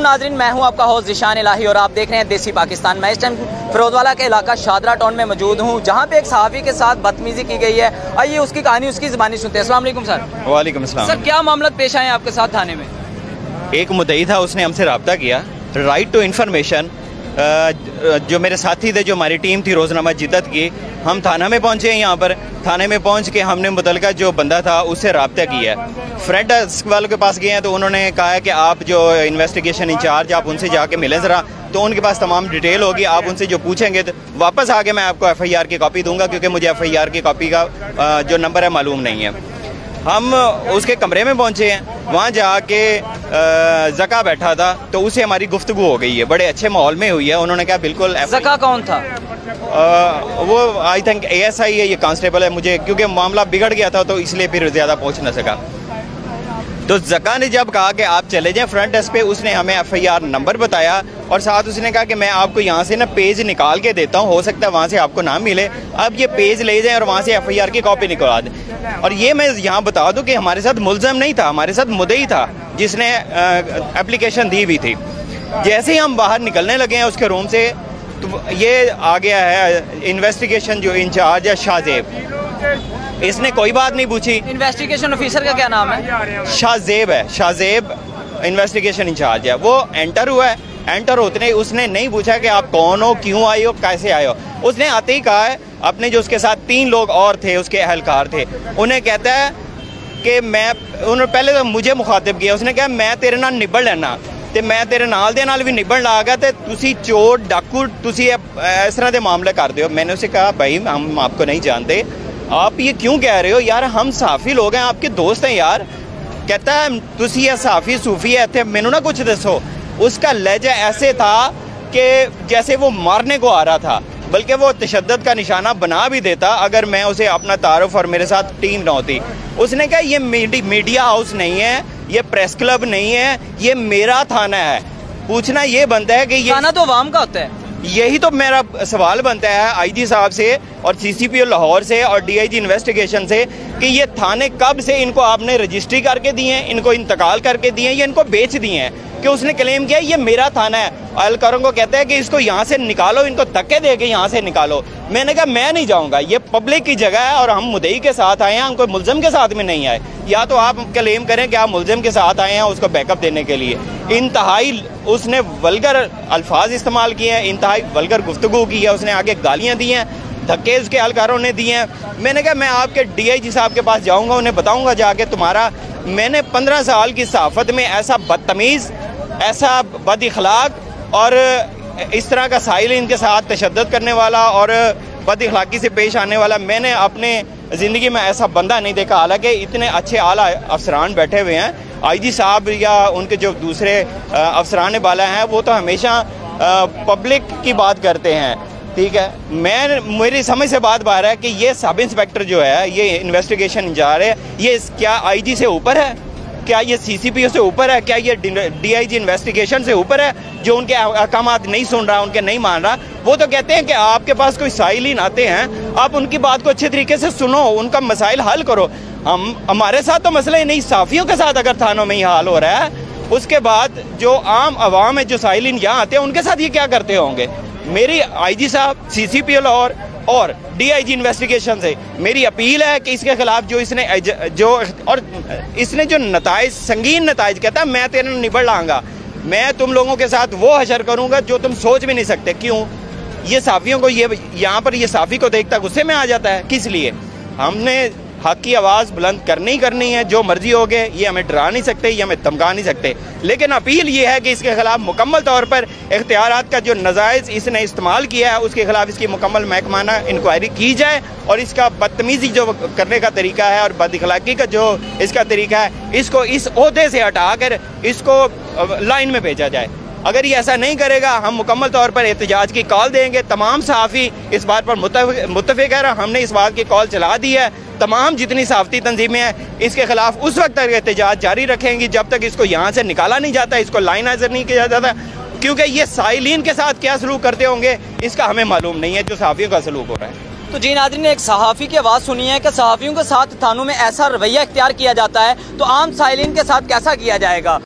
नाजरीन, मैं हूं आपका होस्ट ज़ीशान इलाही और आप देख रहे हैं देसी पाकिस्तान। मैं इस टाइम फिरोजवाला के इलाका शादरा टाउन में मौजूद हूं, जहां पे एक सहाफ़ी के साथ बदतमीज़ी की गई है। आइए उसकी कहानी, उसकी ज़बानी सुनते हैं। अस्सलाम वालेकुम सर। वालेकुम अस्सलाम। सर, क्या मामला पेश आए आपके साथ थाने में? एक मुद्दई था, उसने हमसे रब्ता किया, राइट टू इन्फॉर्मेशन। जो मेरे साथी थे, जो हमारी टीम थी रोज़नामा जिद्दत की, हम थाना में पहुंचे हैं। यहाँ पर थाने में पहुंच के हमने मुतलका जो बंदा था उससे रब्ता किया। फ्रंट डेस्क वालों के पास गए हैं तो उन्होंने कहा है कि आप जो इन्वेस्टिगेशन इंचार्ज, आप उनसे जाके मिलें ज़रा। तो उनके पास तमाम डिटेल होगी, आप उनसे जो पूछेंगे तो वापस आके मैं आपको FIR की कॉपी दूंगा, क्योंकि मुझे FIR की कॉपी का जो नंबर है मालूम नहीं है। हम उसके कमरे में पहुंचे हैं, वहाँ जाके ज़का बैठा था तो उससे हमारी गुफ्तगू हो गई है, बड़े अच्छे माहौल में हुई है। उन्होंने कहा बिल्कुल। ज़का कौन था? वो आई थिंक ASI है, ये कांस्टेबल है। मुझे क्योंकि मामला बिगड़ गया था तो इसलिए फिर ज़्यादा पहुँच न सका। तो ज़का ने जब कहा कि आप चले जाएं फ्रंट डेस्क पे, उसने हमें FIR नंबर बताया और साथ उसने कहा कि मैं आपको यहाँ से ना पेज निकाल के देता हूँ, हो सकता है वहाँ से आपको ना मिले, अब ये पेज ले जाएं और वहाँ से FIR की कॉपी निकलवा दें। और ये मैं यहाँ बता दूँ कि हमारे साथ मुल्ज़म नहीं था, हमारे साथ मुद्दई था जिसने एप्लीकेशन दी हुई थी। जैसे ही हम बाहर निकलने लगे हैं उसके रूम से, तो ये आ गया है इन्वेस्टिगेशन जो इंचार्ज है शाहजेब। इसने कोई बात नहीं पूछी। इन्वेस्टिगेशन ऑफिसर का क्या नाम है? शाहजेब है, शाहजेब इन्वेस्टिगेशन इंचार्ज है। वो एंटर हुआ है, एंटर होते ही उसने नहीं पूछा कि आप कौन हो, क्यों आए हो, कैसे आए हो। उसने आते ही कहा है, अपने जो उसके साथ 3 लोग और थे, उसके अहलकार थे, उन्हें कहता है कि उन्होंने पहले तो मुझे मुखातिब किया। उसने कहा मैं तेरे नाल निबड़ लेना, तो मैं तेरे नाल दे नाल भी निबड़ ला गया, तो तुसी चोर डाकू तुसी इस तरह के मामले कर दो। मैंने उसे कहा भाई हम आपको नहीं जानते, आप ये क्यों कह रहे हो यार, हम साफ़ी लोग हैं, आपके दोस्त हैं यार। कहता है तुसी ये साफ़ी सूफी है थे, मैनू ना कुछ दसो। उसका लहजा ऐसे था कि जैसे वो मारने को आ रहा था, बल्कि वो तशद्दुद का निशाना बना भी देता अगर मैं उसे अपना तारुफ और मेरे साथ टीम न होती। उसने कहा ये मीडिया हाउस नहीं है, ये प्रेस क्लब नहीं है, ये मेरा थाना है। पूछना ये बनता है कि ये थाना तो अवाम का होता है। यही तो मेरा सवाल बनता है IG साहब से और CCPO लाहौर से और DIG इन्वेस्टिगेशन से कि ये थाने कब से इनको आपने रजिस्ट्री करके दिए हैं, इनको इंतकाल करके दिए हैं या इनको बेच दिए हैं? कि उसने क्लेम किया ये मेरा थाना है। अहलकारों को कहता है कि इसको यहाँ से निकालो, इनको धक्के दे के यहाँ से निकालो। मैंने कहा मैं नहीं जाऊँगा, ये पब्लिक की जगह है और हम मुद्दई के साथ आए हैं, हम कोई मुल्ज़म के साथ में नहीं आए। या तो आप क्लेम करें कि आप मुल्ज़म के साथ आए हैं उसको बैकअप देने के लिए। इंतहाई उसने वल्गर अल्फाज इस्तेमाल किए हैं, इंतहाई वल्गर गुफ्तगू की है, उसने आगे गालियाँ दी हैं, धक्के उसके अहलकारों ने दिए हैं। मैंने कहा मैं आपके DIG साहब के पास जाऊँगा, उन्हें बताऊँगा जाके तुम्हारा, मैंने 15 साल की सहाफ़त में ऐसा बदतमीज़, ऐसा बद-इख़लाक़ और इस तरह का साइलिन के साथ तशद्दुद करने वाला और बद-इख़लाक़ी से पेश आने वाला मैंने अपने ज़िंदगी में ऐसा बंदा नहीं देखा। हालांकि इतने अच्छे आला अफसरान बैठे हुए हैं, IG साहब या उनके जो दूसरे अफसरान बाला हैं, वो तो हमेशा पब्लिक की बात करते हैं, ठीक है। मेरी समझ से बात बाहर है कि ये सब इंस्पेक्टर जो है, ये इन्वेस्टिगेशन इंचार्ज है, ये क्या IG से ऊपर है? क्या ये CCPO से ऊपर है? क्या ये DIG इन्वेस्टिगेशन से ऊपर है, जो उनके अहकामात नहीं सुन रहा, उनके नहीं मान रहा? वो तो कहते हैं कि आपके पास कोई साइलिन आते हैं, आप उनकी बात को अच्छे तरीके से सुनो, उनका मसाइल हल करो। हमारे साथ तो मसला ही नहीं, साफ़ियों के साथ अगर थानों में ही हाल हो रहा है, उसके बाद जो आम आवाम है, जो साइलिन यहाँ आते हैं, उनके साथ ये क्या करते होंगे? मेरी IG साहब, CCPO लाहौर और DIG इन्वेस्टिगेशन से मेरी अपील है कि इसके खिलाफ जो इसने जो नताइज, संगीन नताइज, कहता है मैं तेरे निबड़ लाऊंगा, मैं तुम लोगों के साथ वो हशर करूंगा जो तुम सोच भी नहीं सकते। क्यों? ये साफ़ियों को, ये यहाँ पर ये साफ़ी को देखता गुस्से में आ जाता है। किस लिए? हमने हक की आवाज़ बुलंद करनी ही करनी है, जो मर्जी हो गए, ये हमें डरा नहीं सकते, ये हमें धमका नहीं सकते। लेकिन अपील ये है कि इसके खिलाफ मुकम्मल तौर पर इख्तियारात का जो नजायज़ इसने इस्तेमाल किया है, उसके खिलाफ इसकी मुकम्मल महकमाना इंक्वायरी की जाए और इसका बदतमीज़ी जो करने का तरीका है और बद-इख़लाक़ी का जो इसका तरीका है, इसको इस ओहदे से हटा कर इसको लाइन में भेजा जाए। अगर ये ऐसा नहीं करेगा, हम मुकम्मल तौर पर एहतजाज की कॉल देंगे। तमाम सहाफ़ी इस बात पर मुत्तफ़िक़ है, हमने इस बात की कॉल चला दी है। तमाम जितनी सहाफ़ती तंजीमें हैं इसके खिलाफ उस वक्त तक एहतजाज जारी रखेंगी जब तक इसको यहाँ से निकाला नहीं जाता, इसको लाइनाइजर नहीं किया जाता। क्योंकि ये साइलिन के साथ क्या सलूक करते होंगे इसका हमें मालूम नहीं है, जो सहाफ़ियों का सलूक हो रहा है। तो जी नाज़रीन ने एक सहाफ़ी की आवाज़ सुनी है कि सहाफ़ियों के साथ थानों में ऐसा रवैया इख्तियार किया जाता है, तो आम साइलिन के साथ कैसा किया जाएगा।